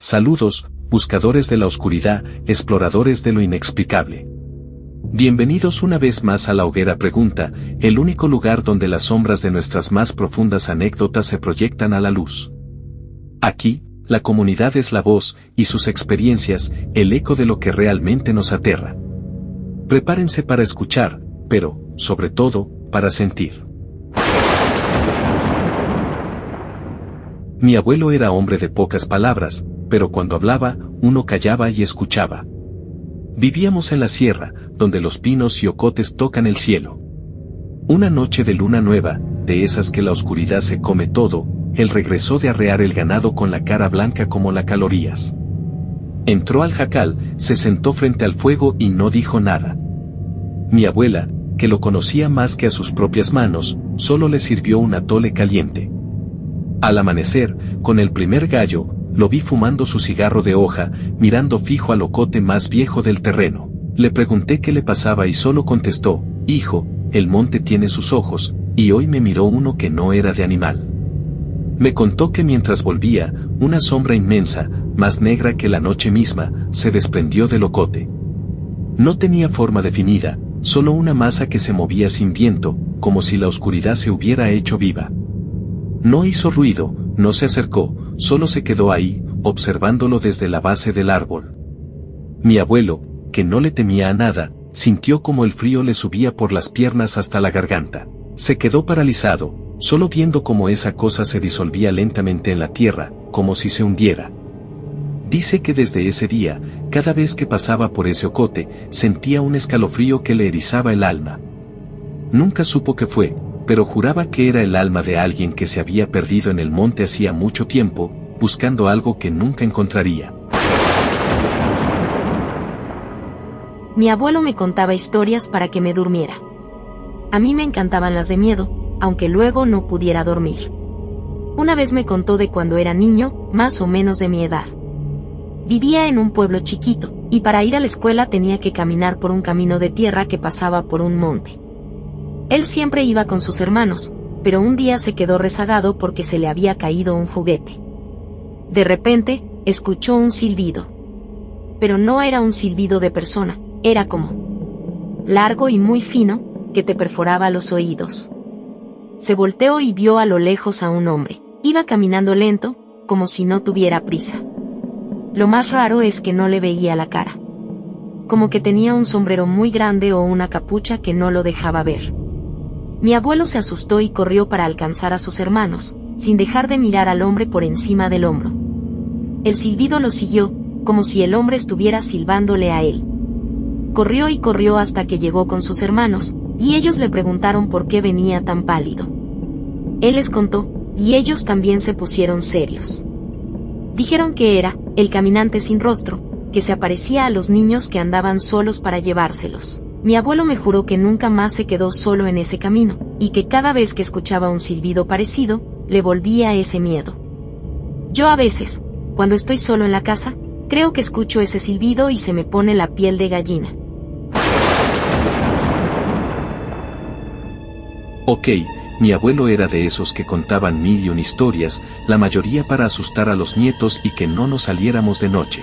Saludos, buscadores de la oscuridad, exploradores de lo inexplicable. Bienvenidos una vez más a La Hoguera Pregunta, el único lugar donde las sombras de nuestras más profundas anécdotas se proyectan a la luz. Aquí, la comunidad es la voz, y sus experiencias, el eco de lo que realmente nos aterra. Prepárense para escuchar, pero, sobre todo, para sentir. Mi abuelo era hombre de pocas palabras, pero cuando hablaba, uno callaba y escuchaba. Vivíamos en la sierra, donde los pinos y ocotes tocan el cielo. Una noche de luna nueva, de esas que la oscuridad se come todo, él regresó de arrear el ganado con la cara blanca como las calorías. Entró al jacal, se sentó frente al fuego y no dijo nada. Mi abuela, que lo conocía más que a sus propias manos, solo le sirvió un atole caliente. Al amanecer, con el primer gallo, lo vi fumando su cigarro de hoja, mirando fijo al ocote más viejo del terreno. Le pregunté qué le pasaba y solo contestó: hijo, el monte tiene sus ojos, y hoy me miró uno que no era de animal. Me contó que mientras volvía, una sombra inmensa, más negra que la noche misma, se desprendió del ocote. No tenía forma definida, solo una masa que se movía sin viento, como si la oscuridad se hubiera hecho viva. No hizo ruido, no se acercó, solo se quedó ahí, observándolo desde la base del árbol. Mi abuelo, que no le temía a nada, sintió como el frío le subía por las piernas hasta la garganta. Se quedó paralizado, solo viendo cómo esa cosa se disolvía lentamente en la tierra, como si se hundiera. Dice que desde ese día, cada vez que pasaba por ese ocote, sentía un escalofrío que le erizaba el alma. Nunca supo qué fue, pero juraba que era el alma de alguien que se había perdido en el monte hacía mucho tiempo, buscando algo que nunca encontraría. Mi abuelo me contaba historias para que me durmiera. A mí me encantaban las de miedo, aunque luego no pudiera dormir. Una vez me contó de cuando era niño, más o menos de mi edad. Vivía en un pueblo chiquito, y para ir a la escuela tenía que caminar por un camino de tierra que pasaba por un monte. Él siempre iba con sus hermanos, pero un día se quedó rezagado porque se le había caído un juguete. De repente, escuchó un silbido. Pero no era un silbido de persona, era como largo y muy fino, que te perforaba los oídos. Se volteó y vio a lo lejos a un hombre. Iba caminando lento, como si no tuviera prisa. Lo más raro es que no le veía la cara. Como que tenía un sombrero muy grande o una capucha que no lo dejaba ver. Mi abuelo se asustó y corrió para alcanzar a sus hermanos, sin dejar de mirar al hombre por encima del hombro. El silbido lo siguió, como si el hombre estuviera silbándole a él. Corrió y corrió hasta que llegó con sus hermanos, y ellos le preguntaron por qué venía tan pálido. Él les contó, y ellos también se pusieron serios. Dijeron que era el caminante sin rostro, que se aparecía a los niños que andaban solos para llevárselos. Mi abuelo me juró que nunca más se quedó solo en ese camino, y que cada vez que escuchaba un silbido parecido, le volvía ese miedo. Yo a veces, cuando estoy solo en la casa, creo que escucho ese silbido y se me pone la piel de gallina. Ok, mi abuelo era de esos que contaban 1001 historias, la mayoría para asustar a los nietos y que no nos saliéramos de noche.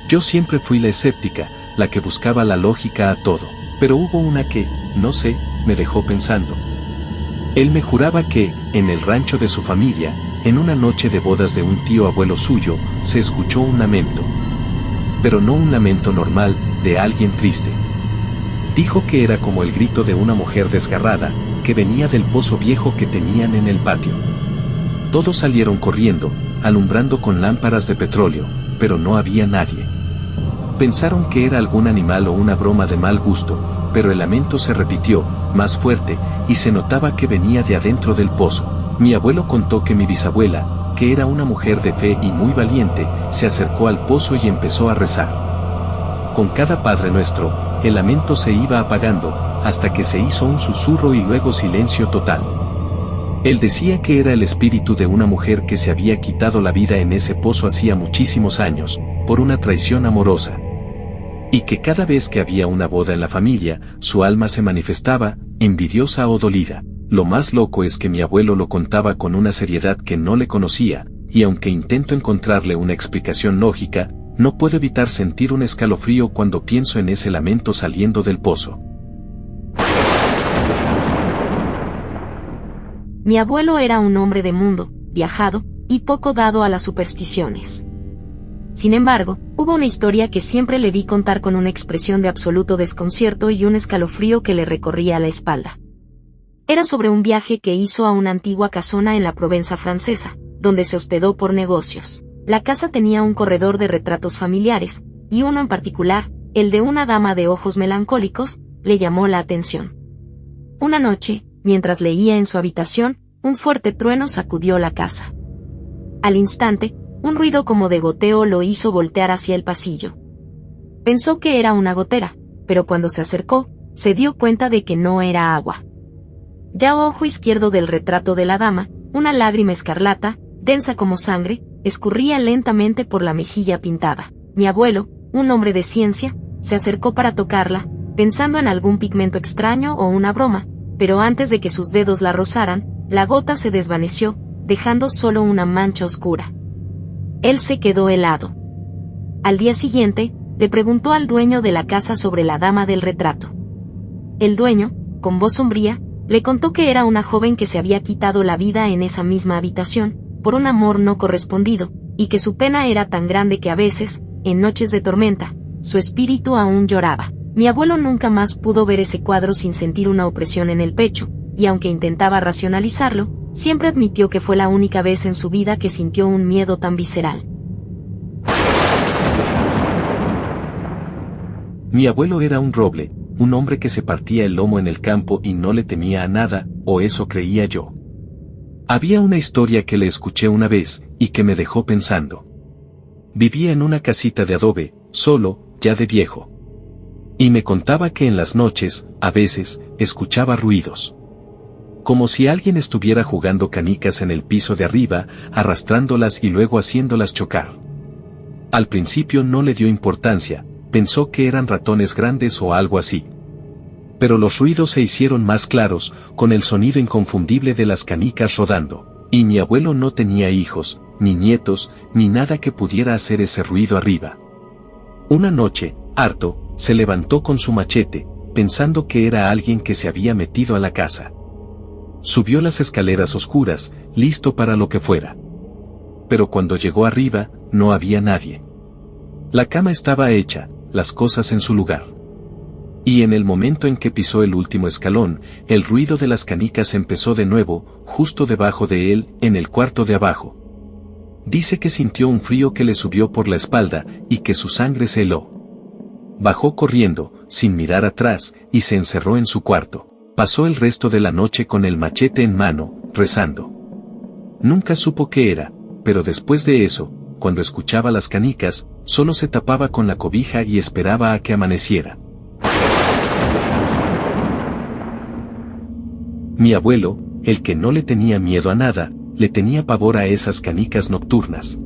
Yo siempre fui la escéptica, la que buscaba la lógica a todo, pero hubo una que, no sé, me dejó pensando. Él me juraba que, en el rancho de su familia, en una noche de bodas de un tío abuelo suyo, se escuchó un lamento. Pero no un lamento normal, de alguien triste. Dijo que era como el grito de una mujer desgarrada, que venía del pozo viejo que tenían en el patio. Todos salieron corriendo, alumbrando con lámparas de petróleo, pero no había nadie. Pensaron que era algún animal o una broma de mal gusto, pero el lamento se repitió, más fuerte, y se notaba que venía de adentro del pozo. Mi abuelo contó que mi bisabuela, que era una mujer de fe y muy valiente, se acercó al pozo y empezó a rezar. Con cada Padre Nuestro, el lamento se iba apagando, hasta que se hizo un susurro y luego silencio total. Él decía que era el espíritu de una mujer que se había quitado la vida en ese pozo hacía muchísimos años, por una traición amorosa. Y que cada vez que había una boda en la familia, su alma se manifestaba, envidiosa o dolida. Lo más loco es que mi abuelo lo contaba con una seriedad que no le conocía, y aunque intento encontrarle una explicación lógica, no puedo evitar sentir un escalofrío cuando pienso en ese lamento saliendo del pozo. Mi abuelo era un hombre de mundo, viajado, y poco dado a las supersticiones. Sin embargo, hubo una historia que siempre le vi contar con una expresión de absoluto desconcierto y un escalofrío que le recorría la espalda. Era sobre un viaje que hizo a una antigua casona en la Provenza francesa, donde se hospedó por negocios. La casa tenía un corredor de retratos familiares, y uno en particular, el de una dama de ojos melancólicos, le llamó la atención. Una noche, mientras leía en su habitación, un fuerte trueno sacudió la casa. Al instante, un ruido como de goteo lo hizo voltear hacia el pasillo. Pensó que era una gotera, pero cuando se acercó, se dio cuenta de que no era agua. Ya a ojo izquierdo del retrato de la dama, una lágrima escarlata, densa como sangre, escurría lentamente por la mejilla pintada. Mi abuelo, un hombre de ciencia, se acercó para tocarla, pensando en algún pigmento extraño o una broma, pero antes de que sus dedos la rozaran, la gota se desvaneció, dejando solo una mancha oscura. Él se quedó helado. Al día siguiente, le preguntó al dueño de la casa sobre la dama del retrato. El dueño, con voz sombría, le contó que era una joven que se había quitado la vida en esa misma habitación, por un amor no correspondido, y que su pena era tan grande que a veces, en noches de tormenta, su espíritu aún lloraba. Mi abuelo nunca más pudo ver ese cuadro sin sentir una opresión en el pecho, y aunque intentaba racionalizarlo, siempre admitió que fue la única vez en su vida que sintió un miedo tan visceral. Mi abuelo era un roble, un hombre que se partía el lomo en el campo y no le temía a nada, o eso creía yo. Había una historia que le escuché una vez, y que me dejó pensando. Vivía en una casita de adobe, solo, ya de viejo. Y me contaba que en las noches, a veces, escuchaba ruidos. Como si alguien estuviera jugando canicas en el piso de arriba, arrastrándolas y luego haciéndolas chocar. Al principio no le dio importancia, pensó que eran ratones grandes o algo así. Pero los ruidos se hicieron más claros, con el sonido inconfundible de las canicas rodando, y mi abuelo no tenía hijos, ni nietos, ni nada que pudiera hacer ese ruido arriba. Una noche, harto, se levantó con su machete, pensando que era alguien que se había metido a la casa. Subió las escaleras oscuras, listo para lo que fuera. Pero cuando llegó arriba, no había nadie. La cama estaba hecha, las cosas en su lugar. Y en el momento en que pisó el último escalón, el ruido de las canicas empezó de nuevo, justo debajo de él, en el cuarto de abajo. Dice que sintió un frío que le subió por la espalda, y que su sangre se heló. Bajó corriendo, sin mirar atrás, y se encerró en su cuarto. Pasó el resto de la noche con el machete en mano, rezando. Nunca supo qué era, pero después de eso, cuando escuchaba las canicas, solo se tapaba con la cobija y esperaba a que amaneciera. Mi abuelo, el que no le tenía miedo a nada, le tenía pavor a esas canicas nocturnas.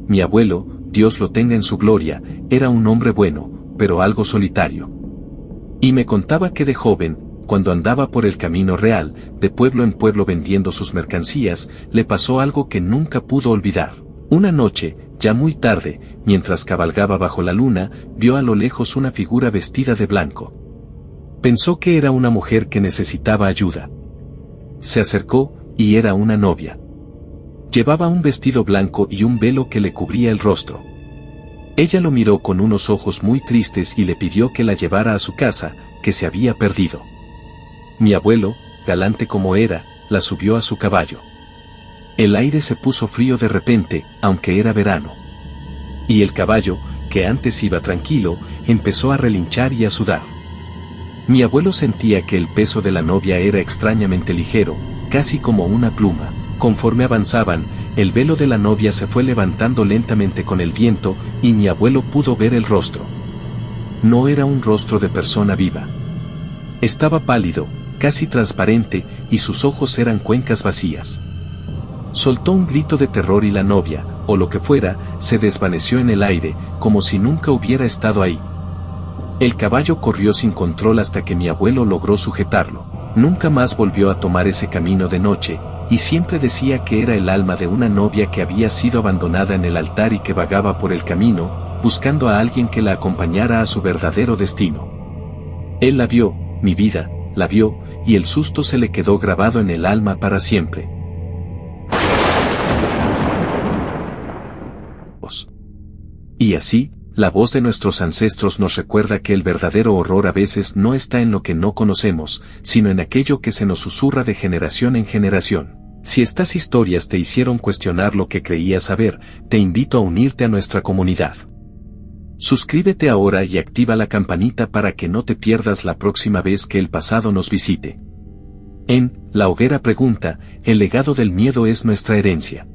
Mi abuelo, Dios lo tenga en su gloria, era un hombre bueno, pero algo solitario. Y me contaba que de joven, cuando andaba por el camino real, de pueblo en pueblo vendiendo sus mercancías, le pasó algo que nunca pudo olvidar. Una noche, ya muy tarde, mientras cabalgaba bajo la luna, vio a lo lejos una figura vestida de blanco. Pensó que era una mujer que necesitaba ayuda. Se acercó, y era una novia. Llevaba un vestido blanco y un velo que le cubría el rostro. Ella lo miró con unos ojos muy tristes y le pidió que la llevara a su casa, que se había perdido. Mi abuelo, galante como era, la subió a su caballo. El aire se puso frío de repente, aunque era verano. Y el caballo, que antes iba tranquilo, empezó a relinchar y a sudar. Mi abuelo sentía que el peso de la novia era extrañamente ligero, casi como una pluma. Conforme avanzaban, el velo de la novia se fue levantando lentamente con el viento, y mi abuelo pudo ver el rostro. No era un rostro de persona viva. Estaba pálido, casi transparente, y sus ojos eran cuencas vacías. Soltó un grito de terror y la novia, o lo que fuera, se desvaneció en el aire, como si nunca hubiera estado ahí. El caballo corrió sin control hasta que mi abuelo logró sujetarlo. Nunca más volvió a tomar ese camino de noche, y siempre decía que era el alma de una novia que había sido abandonada en el altar y que vagaba por el camino, buscando a alguien que la acompañara a su verdadero destino. Él la vio, mi vida, la vio, y el susto se le quedó grabado en el alma para siempre. Y así, la voz de nuestros ancestros nos recuerda que el verdadero horror a veces no está en lo que no conocemos, sino en aquello que se nos susurra de generación en generación. Si estas historias te hicieron cuestionar lo que creías saber, te invito a unirte a nuestra comunidad. Suscríbete ahora y activa la campanita para que no te pierdas la próxima vez que el pasado nos visite. En La Hoguera pregunta, el legado del miedo es nuestra herencia.